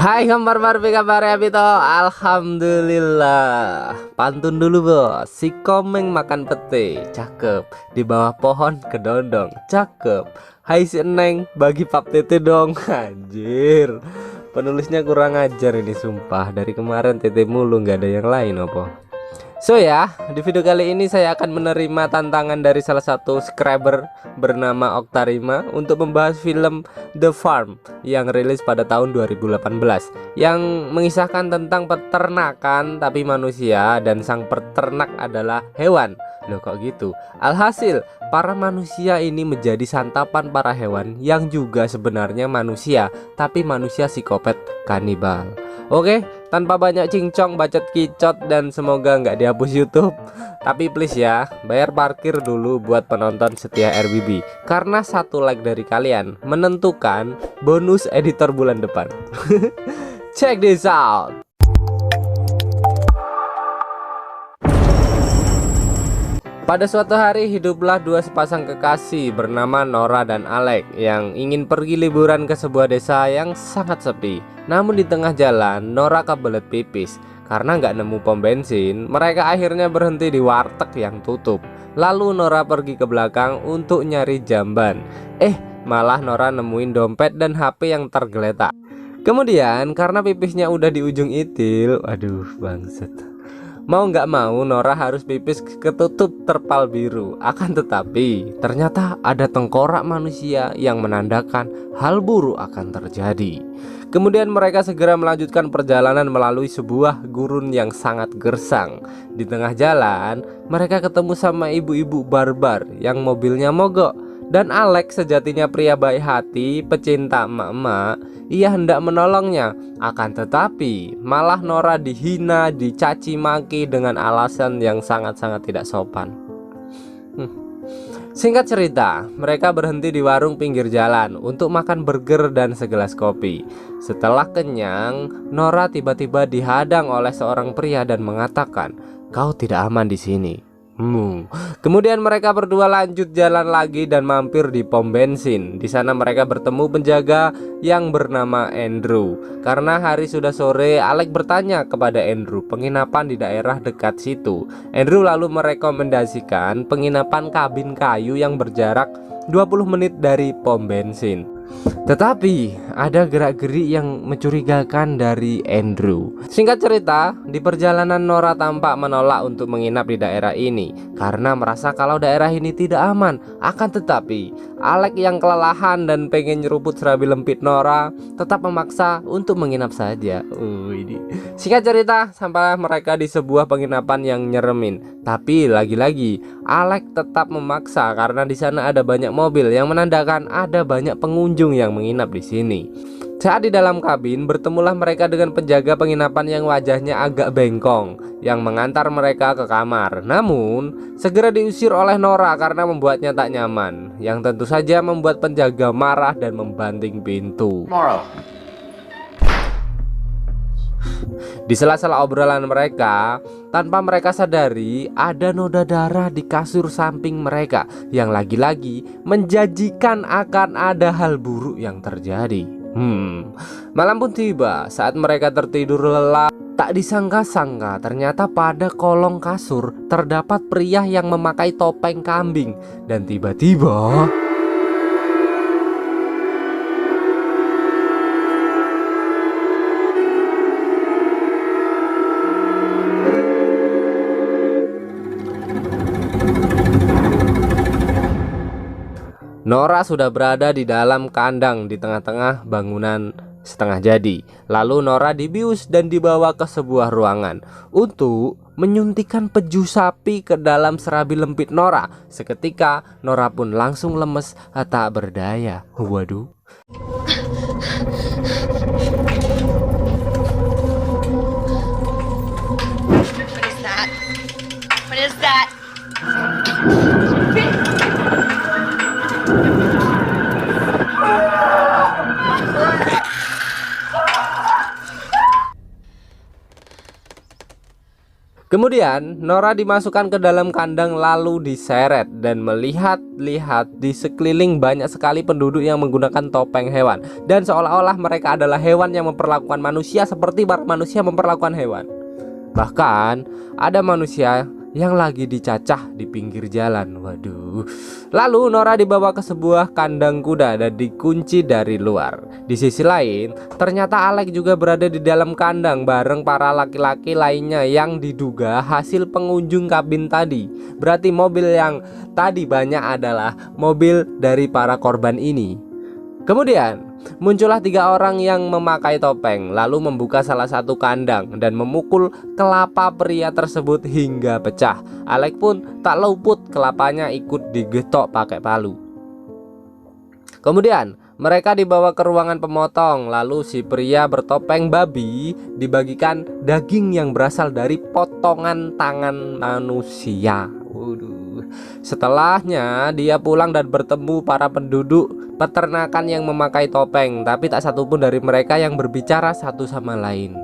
Hai kabar Barbie, kabar ya Bito? Alhamdulillah. Pantun dulu bos. Si Komeng makan pete, cakep. Di bawah pohon kedondong, cakep. Hai si Eneng, bagi pap tete dong. Anjir, penulisnya kurang ajar ini sumpah. Dari kemarin tete mulu, nggak ada yang lain apa. So ya, di video kali ini saya akan menerima tantangan dari salah satu subscriber bernama Oktarima untuk membahas film The Farm yang rilis pada tahun 2018 yang mengisahkan tentang peternakan tapi manusia dan sang peternak adalah hewan. Loh kok gitu? Alhasil, para manusia ini menjadi santapan para hewan yang juga sebenarnya manusia, tapi manusia psikopat kanibal. Oke, tanpa banyak cincong, bacot kicot, dan semoga nggak dihapus YouTube. Tapi please ya, bayar parkir dulu buat penonton setia RBB, karena satu like dari kalian menentukan bonus editor bulan depan. Check this out. Pada suatu hari hiduplah dua sepasang kekasih bernama Nora dan Alec yang ingin pergi liburan ke sebuah desa yang sangat sepi. Namun di tengah jalan Nora kebelet pipis. Karena nggak nemu pom bensin, mereka akhirnya berhenti di warteg yang tutup. Lalu Nora pergi ke belakang untuk nyari jamban. Malah Nora nemuin dompet dan HP yang tergeletak. Kemudian karena pipisnya udah di ujung itil, aduh bangset, mau nggak mau Nora harus pipis ketutup terpal biru. Akan tetapi ternyata ada tengkorak manusia yang menandakan hal buruk akan terjadi. Kemudian mereka segera melanjutkan perjalanan melalui sebuah gurun yang sangat gersang. Di tengah jalan mereka ketemu sama ibu-ibu barbar yang mobilnya mogok. Dan Alex sejatinya pria baik hati, pecinta emak-emak. Ia hendak menolongnya. Akan tetapi malah Nora dihina, dicaci maki dengan alasan yang sangat-sangat tidak sopan. Singkat cerita, mereka berhenti di warung pinggir jalan untuk makan burger dan segelas kopi. Setelah kenyang, Nora tiba-tiba dihadang oleh seorang pria dan mengatakan, "Kau tidak aman di sini." Kemudian mereka berdua lanjut jalan lagi dan mampir di pom bensin. Di sana mereka bertemu penjaga yang bernama Andrew. Karena hari sudah sore, Alec bertanya kepada Andrew penginapan di daerah dekat situ. Andrew lalu merekomendasikan penginapan kabin kayu yang berjarak 20 menit dari pom bensin. Tetapi ada gerak-gerik yang mencurigakan dari Andrew. Singkat cerita, di perjalanan Nora tampak menolak untuk menginap di daerah ini karena merasa kalau daerah ini tidak aman. Akan tetapi Alec yang kelelahan dan pengen nyeruput serabi lempit Nora tetap memaksa untuk menginap saja. Singkat cerita, sampailah mereka di sebuah penginapan yang nyeremin. Tapi lagi-lagi Alec tetap memaksa karena di sana ada banyak mobil yang menandakan ada banyak pengunjung yang menginap di sini. Saat di dalam kabin, bertemulah mereka dengan penjaga penginapan yang wajahnya agak bengkong yang mengantar mereka ke kamar. Namun segera diusir oleh Nora karena membuatnya tak nyaman, yang tentu saja membuat penjaga marah dan membanting pintu. Di sela-sela obrolan mereka, tanpa mereka sadari ada noda darah di kasur samping mereka yang lagi-lagi menjanjikan akan ada hal buruk yang terjadi. Malam pun tiba saat mereka tertidur lelap. Tak disangka-sangka ternyata pada kolong kasur terdapat pria yang memakai topeng kambing. Dan tiba-tiba Nora sudah berada di dalam kandang di tengah-tengah bangunan setengah jadi. Lalu Nora dibius dan dibawa ke sebuah ruangan untuk menyuntikkan peju sapi ke dalam serabi lempit Nora. Seketika Nora pun langsung lemes tak berdaya. Waduh. What is that? Kemudian Nora dimasukkan ke dalam kandang lalu diseret dan melihat-lihat di sekeliling banyak sekali penduduk yang menggunakan topeng hewan, dan seolah-olah mereka adalah hewan yang memperlakukan manusia seperti para manusia memperlakukan hewan. Bahkan ada manusia yang lagi dicacah di pinggir jalan. Waduh. Lalu Nora dibawa ke sebuah kandang kuda dan dikunci dari luar. Di sisi lain, ternyata Alex juga berada di dalam kandang bareng para laki-laki lainnya yang diduga hasil pengunjung kabin tadi. Berarti mobil yang tadi banyak adalah mobil dari para korban ini. Kemudian muncullah 3 orang yang memakai topeng, lalu membuka salah satu kandang dan memukul kelapa pria tersebut hingga pecah. Alex pun tak luput, kelapanya ikut digetok pakai palu. Kemudian mereka dibawa ke ruangan pemotong, lalu si pria bertopeng babi dibagikan daging yang berasal dari potongan tangan manusia. Waduh. Setelahnya dia pulang dan bertemu para penduduk peternakan yang memakai topeng, tapi tak satupun dari mereka yang berbicara satu sama lain.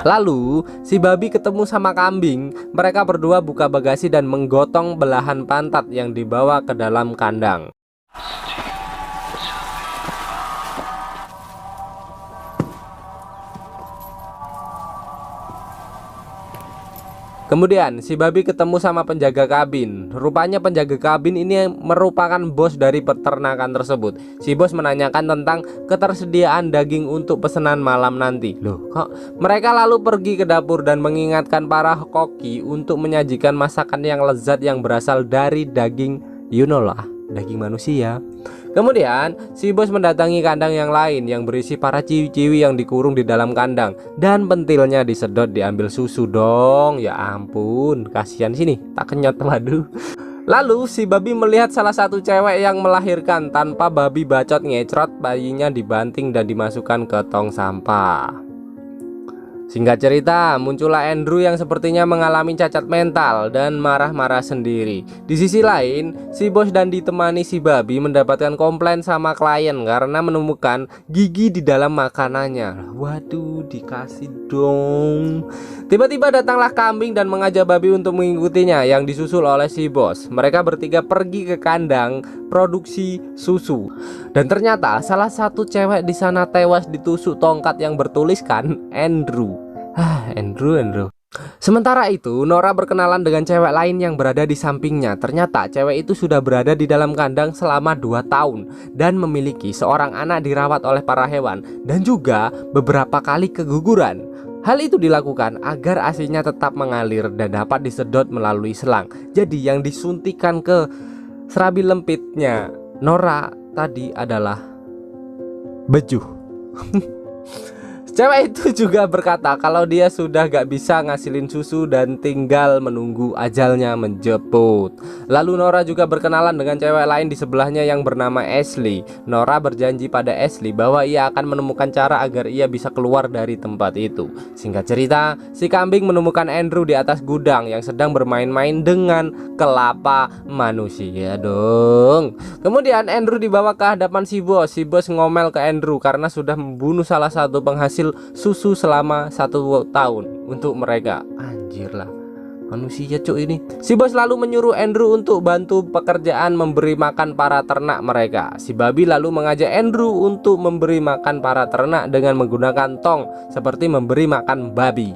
Lalu si babi ketemu sama kambing. Mereka berdua buka bagasi dan menggotong belahan pantat yang dibawa ke dalam kandang. Kemudian si babi ketemu sama penjaga kabin. Rupanya penjaga kabin ini merupakan bos dari peternakan tersebut. Si bos menanyakan tentang ketersediaan daging untuk pesanan malam nanti. Loh, kok mereka lalu pergi ke dapur dan mengingatkan para koki untuk menyajikan masakan yang lezat yang berasal dari daging, you know lah, daging manusia. Kemudian si bos mendatangi kandang yang lain yang berisi para ciwi-ciwi yang dikurung di dalam kandang, dan pentilnya disedot diambil susu dong. Ya ampun, kasihan, sini tak kenyot, waduh. Lalu si babi melihat salah satu cewek yang melahirkan. Tanpa babi bacot ngecrot, bayinya dibanting dan dimasukkan ke tong sampah. Singkat cerita, muncullah Andrew yang sepertinya mengalami cacat mental dan marah-marah sendiri. Di sisi lain, si bos dan ditemani si babi mendapatkan komplain sama klien karena menemukan gigi di dalam makanannya. Waduh, dikasih dong. Tiba-tiba datanglah kambing dan mengajak babi untuk mengikutinya yang disusul oleh si bos. Mereka bertiga pergi ke kandang produksi susu. Dan ternyata salah satu cewek di sana tewas ditusuk tongkat yang bertuliskan Andrew. Andrew. Sementara itu, Nora berkenalan dengan cewek lain yang berada di sampingnya. Ternyata cewek itu sudah berada di dalam kandang selama 2 tahun dan memiliki seorang anak dirawat oleh para hewan dan juga beberapa kali keguguran. Hal itu dilakukan agar ASI-nya tetap mengalir dan dapat disedot melalui selang. Jadi yang disuntikan ke serabi lempitnya Nora tadi adalah bejuh. Cewek itu juga berkata kalau dia sudah gak bisa ngasilin susu dan tinggal menunggu ajalnya menjemput. Lalu Nora juga berkenalan dengan cewek lain di sebelahnya yang bernama Ashley. Nora berjanji pada Ashley bahwa ia akan menemukan cara agar ia bisa keluar dari tempat itu. Singkat cerita, si kambing menemukan Andrew di atas gudang yang sedang bermain-main dengan kelapa manusia dong. Kemudian Andrew dibawa ke hadapan si bos. Si bos ngomel ke Andrew karena sudah membunuh salah satu penghasil susu selama 1 tahun untuk mereka. Anjir lah, manusia cuk ini. Si bos lalu menyuruh Andrew untuk bantu pekerjaan memberi makan para ternak mereka. Si babi lalu mengajak Andrew untuk memberi makan para ternak dengan menggunakan tong seperti memberi makan babi.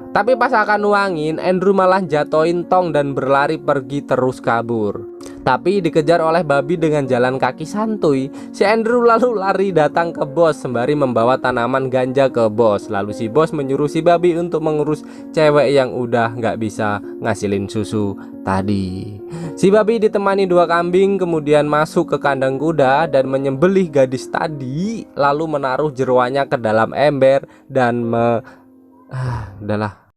Tapi pas akan nuangin, Andrew malah jatoin tong dan berlari pergi terus kabur. Tapi dikejar oleh babi dengan jalan kaki santuy. Si Andrew lalu lari datang ke bos sembari membawa tanaman ganja ke bos. Lalu si bos menyuruh si babi untuk mengurus cewek yang udah gak bisa ngasilin susu tadi. Si babi ditemani 2 kambing kemudian masuk ke kandang kuda dan menyembelih gadis tadi, lalu menaruh jeroannya ke dalam ember dan udahlah.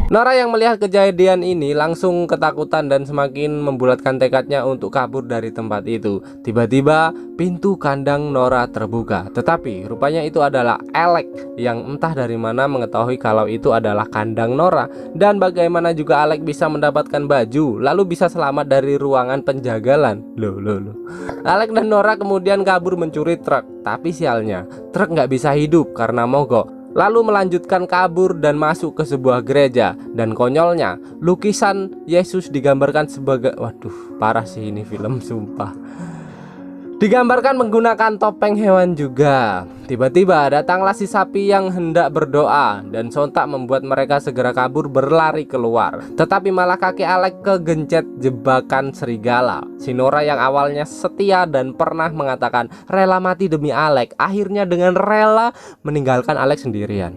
Nora yang melihat kejadian ini langsung ketakutan dan semakin membulatkan tekadnya untuk kabur dari tempat itu. Tiba-tiba pintu kandang Nora terbuka, tetapi rupanya itu adalah Alex yang entah dari mana mengetahui kalau itu adalah kandang Nora. Dan bagaimana juga Alex bisa mendapatkan baju lalu bisa selamat dari ruangan penjagalan. Loh. Alex dan Nora kemudian kabur mencuri truk, tapi sialnya truk nggak bisa hidup karena mogok. Lalu melanjutkan kabur dan masuk ke sebuah gereja. Dan konyolnya, lukisan Yesus digambarkan sebagai, waduh, parah sih ini film, sumpah. Digambarkan menggunakan topeng hewan juga. Tiba-tiba datanglah si sapi yang hendak berdoa dan sontak membuat mereka segera kabur berlari keluar. Tetapi malah kaki Alex kegencet jebakan serigala. Si Nora yang awalnya setia dan pernah mengatakan rela mati demi Alex, akhirnya dengan rela meninggalkan Alex sendirian.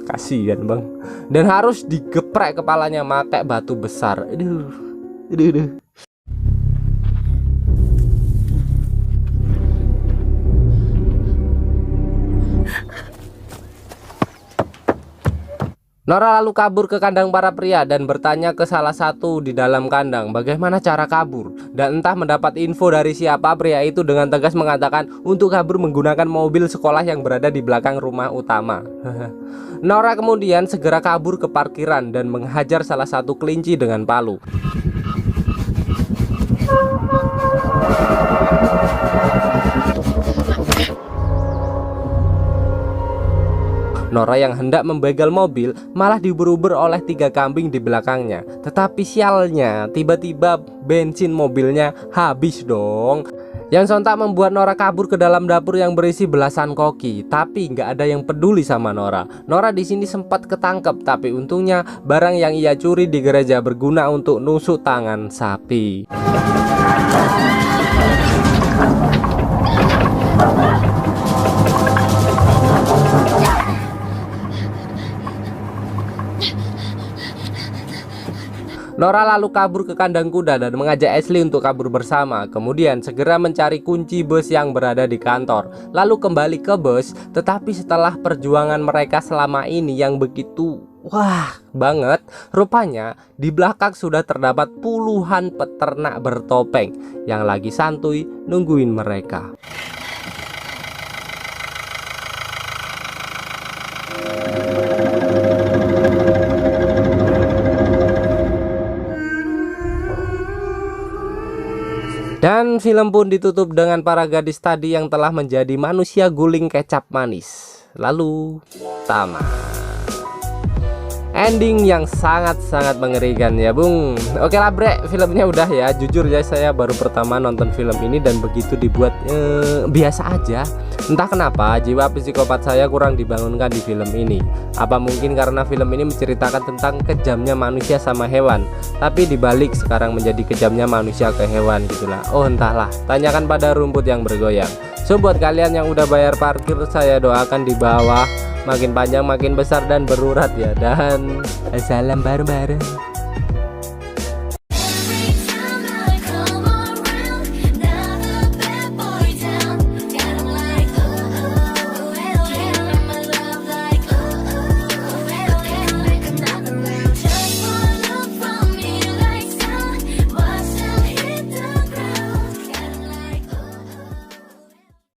Kasihan bang. Dan harus digeprek kepalanya pakai batu besar. Aduh. Nora lalu kabur ke kandang para pria dan bertanya ke salah satu di dalam kandang bagaimana cara kabur. Dan entah mendapat info dari siapa, pria itu dengan tegas mengatakan untuk kabur menggunakan mobil sekolah yang berada di belakang rumah utama. Nora kemudian segera kabur ke parkiran dan menghajar salah satu kelinci dengan palu. Nora yang hendak membegal mobil malah diuber-uber oleh 3 kambing di belakangnya. Tetapi sialnya tiba-tiba bensin mobilnya habis dong. Yang sontak membuat Nora kabur ke dalam dapur yang berisi belasan koki. Tapi nggak ada yang peduli sama Nora. Nora di sini sempat ketangkep, tapi untungnya barang yang ia curi di gereja berguna untuk nusuk tangan sapi. Nora lalu kabur ke kandang kuda dan mengajak Ashley untuk kabur bersama. Kemudian segera mencari kunci bus yang berada di kantor. Lalu kembali ke bus. Tetapi setelah perjuangan mereka selama ini yang begitu banget, rupanya di belakang sudah terdapat puluhan peternak bertopeng yang lagi santuy nungguin mereka. Dan film pun ditutup dengan para gadis tadi yang telah menjadi manusia guling kecap manis. Lalu tamat. Ending yang sangat-sangat mengerikan ya bung. Oke lah bre, filmnya udah ya. Jujur ya, saya baru pertama nonton film ini dan begitu dibuat biasa aja. Entah kenapa jiwa psikopat saya kurang dibangunkan di film ini. Apa mungkin karena film ini menceritakan tentang kejamnya manusia sama hewan, tapi dibalik sekarang menjadi kejamnya manusia ke hewan gitulah. Oh entahlah, tanyakan pada rumput yang bergoyang. So buat kalian yang udah bayar parkir, saya doakan di bawah makin panjang makin besar dan berurat ya. Dan salam bareng-bareng.